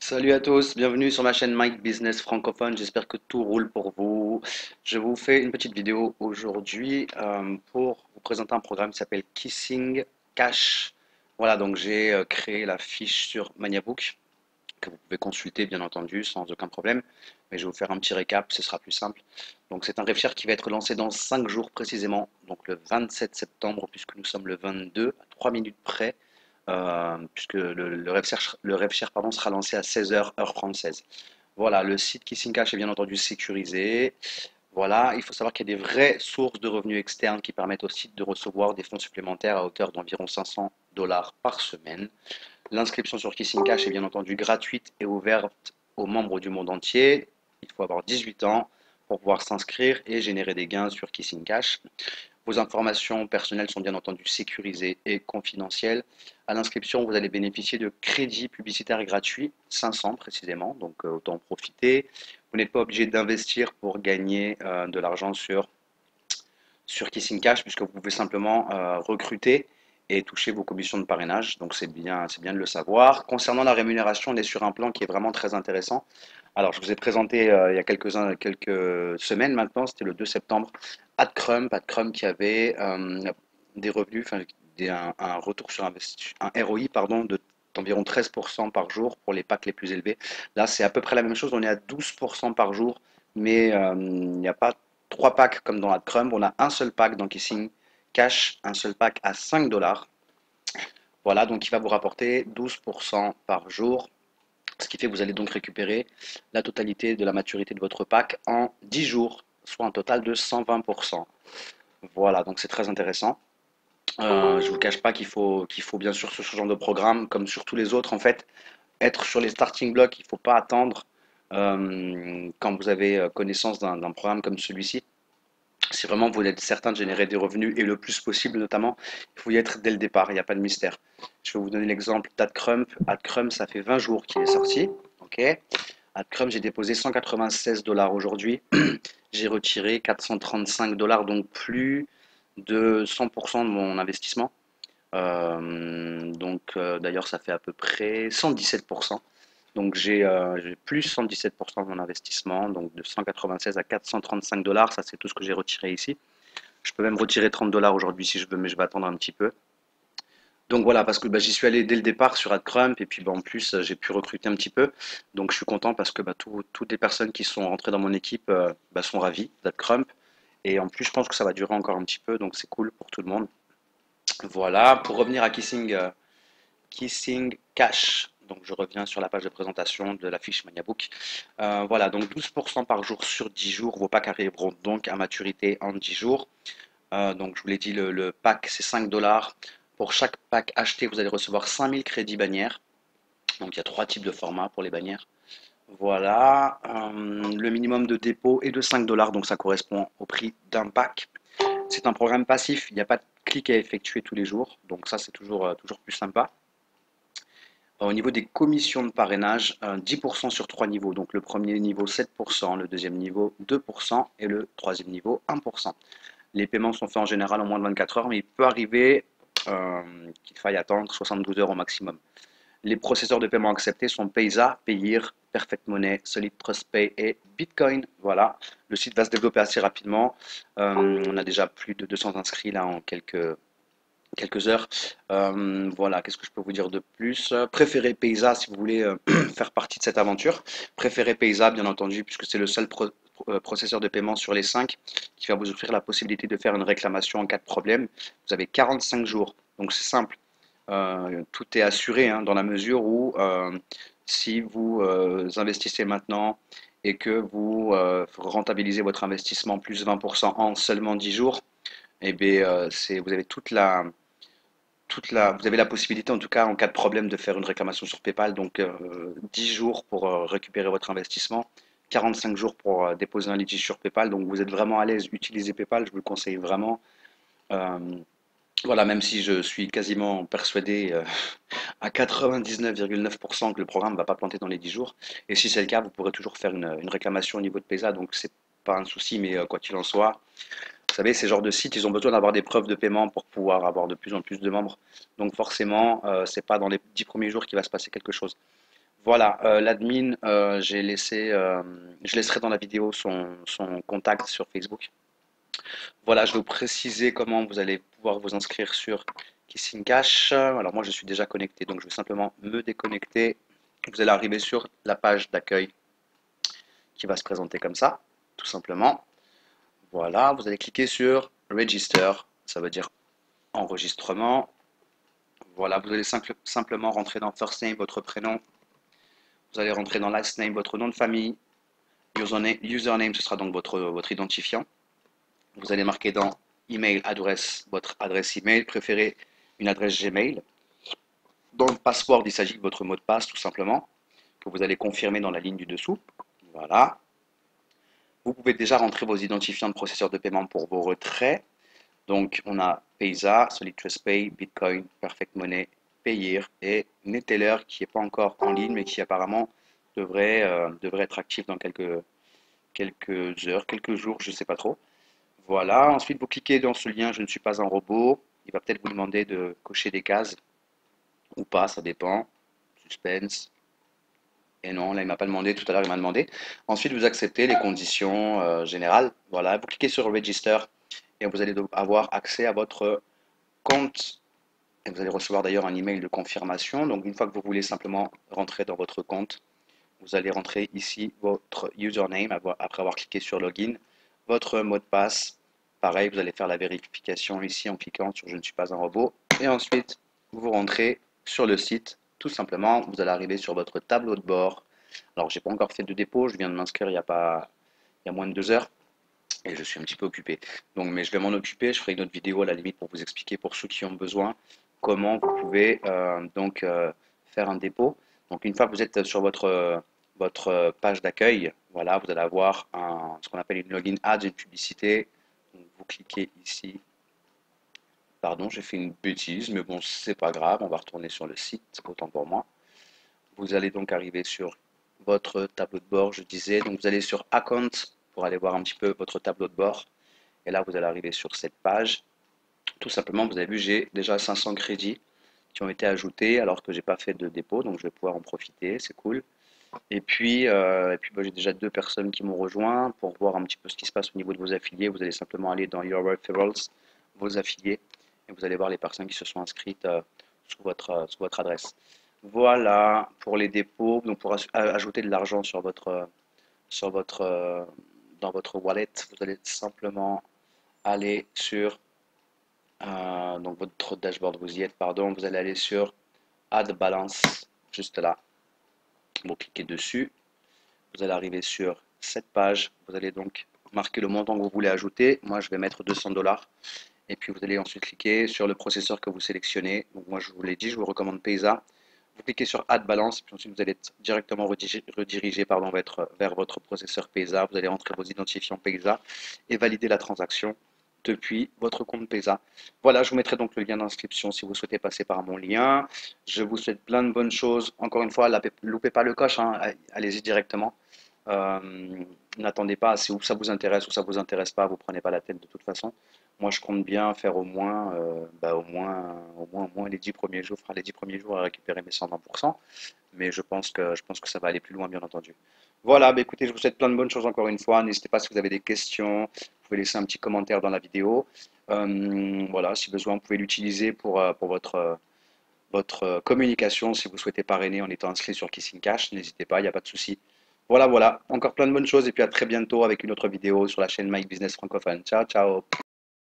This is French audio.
Salut à tous, bienvenue sur ma chaîne Mike Business francophone. J'espère que tout roule pour vous. Je vous fais une petite vidéo aujourd'hui pour vous présenter un programme qui s'appelle Kissing Cash. Voilà, donc j'ai créé la fiche sur Maniabook que vous pouvez consulter bien entendu sans aucun problème. Mais je vais vous faire un petit récap, ce sera plus simple. Donc c'est un RevShare qui va être lancé dans 5 jours précisément, donc le 27 septembre puisque nous sommes le 22 à 3 minutes près puisque le RevShare pardon, sera lancé à 16 h heure française. Voilà, le site Kissing Cash est bien entendu sécurisé. Voilà, il faut savoir qu'il y a des vraies sources de revenus externes qui permettent au site de recevoir des fonds supplémentaires à hauteur d'environ 500 dollars par semaine. L'inscription sur Kissing Cash est bien entendu gratuite et ouverte aux membres du monde entier. Il faut avoir 18 ans pour pouvoir s'inscrire et générer des gains sur Kissing Cash. Vos informations personnelles sont bien entendu sécurisées et confidentielles. À l'inscription, vous allez bénéficier de crédits publicitaires gratuits, 500 précisément, donc autant en profiter. Vous n'êtes pas obligé d'investir pour gagner de l'argent sur Kissing Cash, puisque vous pouvez simplement recruter et toucher vos commissions de parrainage. Donc c'est bien de le savoir. Concernant la rémunération, on est sur un plan qui est vraiment très intéressant. Alors, je vous ai présenté il y a quelques semaines maintenant, c'était le 2 septembre, AdCrump qui avait des revenus, enfin un retour sur investissement, un ROI pardon, d'environ 13% par jour pour les packs les plus élevés. Là, c'est à peu près la même chose, on est à 12% par jour, mais il n'y a pas trois packs comme dans AdCrump, on a un seul pack dans Kissing Cash, un seul pack à 5 dollars. Voilà, donc il va vous rapporter 12% par jour, ce qui fait que vous allez donc récupérer la totalité de la maturité de votre pack en 10 jours, soit un total de 120%. Voilà, donc c'est très intéressant. Je ne vous cache pas qu'il faut bien sûr sur ce genre de programme, comme sur tous les autres, en fait, être sur les starting blocks. Il ne faut pas attendre quand vous avez connaissance d'un programme comme celui-ci. Si vraiment vous êtes certain de générer des revenus et le plus possible notamment, il faut y être dès le départ, il n'y a pas de mystère. Je vais vous donner l'exemple d'AdCrump. AdCrump, ça fait 20 jours qu'il est sorti. Ok. AdCrump, j'ai déposé 196 dollars aujourd'hui. J'ai retiré 435 dollars, donc plus de 100% de mon investissement. D'ailleurs, ça fait à peu près 117%. Donc j'ai plus 117% de mon investissement, donc de 196 à 435 dollars, ça c'est tout ce que j'ai retiré ici. Je peux même retirer 30 dollars aujourd'hui si je veux, mais je vais attendre un petit peu. Donc voilà, parce que j'y suis allé dès le départ sur AdCrump, et puis en plus j'ai pu recruter un petit peu. Donc je suis content parce que toutes les personnes qui sont rentrées dans mon équipe sont ravies d'AdCrump. Et en plus je pense que ça va durer encore un petit peu, donc c'est cool pour tout le monde. Voilà, pour revenir à Kissing Cash. Donc je reviens sur la page de présentation de la fiche Maniabook. Voilà, donc 12% par jour sur 10 jours. Vos packs arriveront donc à maturité en 10 jours. Donc je vous l'ai dit, le pack c'est 5 dollars. Pour chaque pack acheté, vous allez recevoir 5000 crédits bannières. Donc il y a trois types de formats pour les bannières. Voilà, le minimum de dépôt est de 5 dollars, donc ça correspond au prix d'un pack. C'est un programme passif, il n'y a pas de clic à effectuer tous les jours, donc ça c'est toujours plus sympa. Au niveau des commissions de parrainage, 10% sur trois niveaux. Donc le premier niveau 7%, le deuxième niveau 2% et le troisième niveau 1%. Les paiements sont faits en général en moins de 24 heures, mais il peut arriver qu'il faille attendre 72 heures au maximum. Les processeurs de paiement acceptés sont Payza, Payeer, Perfect Money, Solid Trust Pay et Bitcoin. Voilà, le site va se développer assez rapidement. On a déjà plus de 200 inscrits là en quelques heures. Voilà, qu'est-ce que je peux vous dire de plus? Préférez Paysa si vous voulez faire partie de cette aventure. Préférez Paysa, bien entendu, puisque c'est le seul processeur de paiement sur les 5 qui va vous offrir la possibilité de faire une réclamation en cas de problème. Vous avez 45 jours, donc c'est simple. Tout est assuré hein, dans la mesure où si vous investissez maintenant et que vous rentabilisez votre investissement plus 20% en seulement 10 jours, eh bien, vous avez vous avez la possibilité, en tout cas, en cas de problème, de faire une réclamation sur PayPal. Donc, 10 jours pour récupérer votre investissement, 45 jours pour déposer un litige sur PayPal. Donc, vous êtes vraiment à l'aise, utilisez PayPal, je vous le conseille vraiment. Euh, voilà, même si je suis quasiment persuadé à 99,9% que le programme ne va pas planter dans les 10 jours. Et si c'est le cas, vous pourrez toujours faire une réclamation au niveau de PayPal. Donc, c'est pas un souci, mais quoi qu'il en soit, vous savez, ces genres de sites, ils ont besoin d'avoir des preuves de paiement pour pouvoir avoir de plus en plus de membres. Donc forcément, c'est pas dans les 10 premiers jours qu'il va se passer quelque chose. Voilà, l'admin, je laisserai dans la vidéo son contact sur Facebook. Voilà, je vais vous préciser comment vous allez pouvoir vous inscrire sur Kissing Cash. Alors moi, je suis déjà connecté, donc je vais simplement me déconnecter. Vous allez arriver sur la page d'accueil qui va se présenter comme ça, tout simplement. Voilà, vous allez cliquer sur Register, ça veut dire enregistrement. Voilà, vous allez simplement rentrer dans First Name, votre prénom. Vous allez rentrer dans Last Name, votre nom de famille. Username, ce sera donc votre identifiant. Vous allez marquer dans Email adresse, votre adresse email, préférez une adresse Gmail. Dans le password, il s'agit de votre mot de passe tout simplement, que vous allez confirmer dans la ligne du dessous. Voilà. Vous pouvez déjà rentrer vos identifiants de processeur de paiement pour vos retraits. Donc, on a Payza, Solid Trust Pay, Bitcoin, Perfect Money, Payeer et Neteller qui n'est pas encore en ligne, mais qui apparemment devrait être actif dans quelques heures, quelques jours, je ne sais pas trop. Voilà, ensuite vous cliquez dans ce lien Je ne suis pas un robot. Il va peut-être vous demander de cocher des cases ou pas, ça dépend. Suspense. Et non, là il m'a pas demandé, tout à l'heure il m'a demandé. Ensuite vous acceptez les conditions générales. Voilà, vous cliquez sur Register et vous allez avoir accès à votre compte. Et vous allez recevoir d'ailleurs un email de confirmation. Donc une fois que vous voulez simplement rentrer dans votre compte, vous allez rentrer ici votre username après avoir cliqué sur Login, votre mot de passe. Pareil, vous allez faire la vérification ici en cliquant sur Je ne suis pas un robot. Et ensuite, vous rentrez sur le site. Tout simplement, vous allez arriver sur votre tableau de bord. Alors, j'ai pas encore fait de dépôt. Je viens de m'inscrire il y a moins de 2 heures. Et je suis un petit peu occupé. Donc, mais je vais m'en occuper. Je ferai une autre vidéo à la limite pour vous expliquer pour ceux qui ont besoin comment vous pouvez faire un dépôt. Donc, une fois que vous êtes sur votre page d'accueil, voilà, vous allez avoir ce qu'on appelle une login ad, une publicité. Donc, vous cliquez ici. Pardon, j'ai fait une bêtise, mais bon, c'est pas grave. On va retourner sur le site, autant pour moi. Vous allez donc arriver sur votre tableau de bord, je disais. Donc, vous allez sur Account pour aller voir un petit peu votre tableau de bord. Et là, vous allez arriver sur cette page. Tout simplement, vous avez vu, j'ai déjà 500 crédits qui ont été ajoutés alors que j'ai pas fait de dépôt, donc je vais pouvoir en profiter, c'est cool. Et puis bah, j'ai déjà 2 personnes qui m'ont rejoint pour voir un petit peu ce qui se passe au niveau de vos affiliés. Vous allez simplement aller dans Your Referrals, vos affiliés, et vous allez voir les personnes qui se sont inscrites sous votre adresse. Voilà pour les dépôts. Donc pour ajouter de l'argent sur votre, dans votre wallet, vous allez simplement aller sur donc votre dashboard, vous y êtes, pardon. Vous allez aller sur Add Balance, juste là. Vous cliquez dessus. Vous allez arriver sur cette page. Vous allez donc marquer le montant que vous voulez ajouter. Moi, je vais mettre 200 $. Et puis, vous allez ensuite cliquer sur le processeur que vous sélectionnez. Donc, moi, je vous l'ai dit, je vous recommande Payza. Vous cliquez sur Add Balance. Puis ensuite, vous allez être directement redirigé vers votre processeur Payza. Vous allez entrer vos identifiants Payza et valider la transaction depuis votre compte Payza. Voilà, je vous mettrai donc le lien d'inscription si vous souhaitez passer par mon lien. Je vous souhaite plein de bonnes choses. Encore une fois, loupez pas le coche, hein, allez-y directement. N'attendez pas, si ça vous intéresse ou ça vous intéresse pas, vous prenez pas la tête de toute façon. Moi, je compte bien faire au moins les 10 premiers jours, les 10 premiers jours à récupérer mes 120%. Mais je pense que ça va aller plus loin, bien entendu. Voilà, bah écoutez, je vous souhaite plein de bonnes choses encore une fois. N'hésitez pas si vous avez des questions, vous pouvez laisser un petit commentaire dans la vidéo. Voilà, si besoin, vous pouvez l'utiliser pour votre communication. Si vous souhaitez parrainer en étant inscrit sur Kissing Cash, n'hésitez pas, il n'y a pas de souci. Voilà, voilà, encore plein de bonnes choses et puis à très bientôt avec une autre vidéo sur la chaîne My Business Francophone. Ciao, ciao.